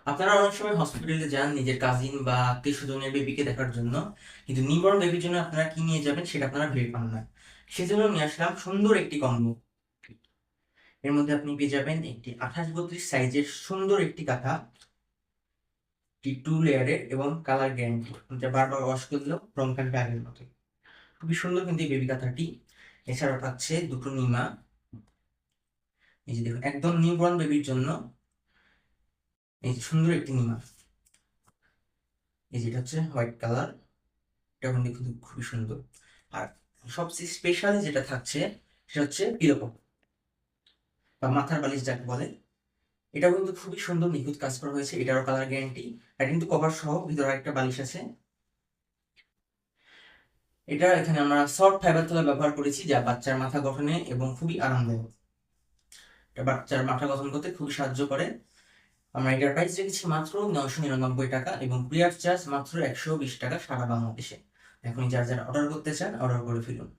আপনারা অনেক সময় হসপিটালে যান নিজের কাজিন বা আত্মীয় স্বজনের বেবিকে দেখার জন্য, কিন্তু নিউবর্ন বেবির জন্য আপনারা কি নিয়ে যাবেন সেটা আপনারা ভেবে পান না। সেজন্য নিয়ে আসলাম সুন্দর একটি কম্বো। এর মধ্যে আপনি পেয়ে যাবেন একটি 28-32 সাইজের সুন্দর একটি কাঁথা, একটি 2 লেয়ারের এবং কালার গ্যারান্টি, যা বারবার ওয়াশ করলেও রং থাকবে আগের মতোই। খুবই সুন্দর কিন্তু এই বেবি কাঁথাটি। এছাড়াও থাকছে দুটো নিমা। এই যে দেখুন, একদম নিউবর্ন বেবির জন্য এই যে সুন্দর একটি নিমা। এই যেটা হচ্ছে হোয়াইট কালার, এটা কিন্তু খুবই সুন্দর। আর সবচেয়ে স্পেশাল যেটা থাকছে সেটা হচ্ছে পিলো বা মাথার বালিশ যাকে বলে। এটাও কিন্তু খুবই সুন্দর নিখুঁত কাজ করা হয়েছে, এটারও কালার গ্যারান্টি। আর কিন্তু কভার সহ ভিতরে আরেকটা বালিশ আছে। এটা এখানে আমরা সফট ফাইবার তুলা ব্যবহার করেছি, যা বাচ্চার মাথা গঠনে এবং খুবই আরামদায়ক। এটা বাচ্চার মাথা গঠন করতে খুবই সাহায্য করে। আমরা এটার প্রাইস রেখেছি মাত্র 999 টাকা এবং কুরিয়ার চার্জ মাত্র 120 টাকা সারা বাংলাদেশে। এখন যারা যারা অর্ডার করতে চান অর্ডার করে ফেলুন।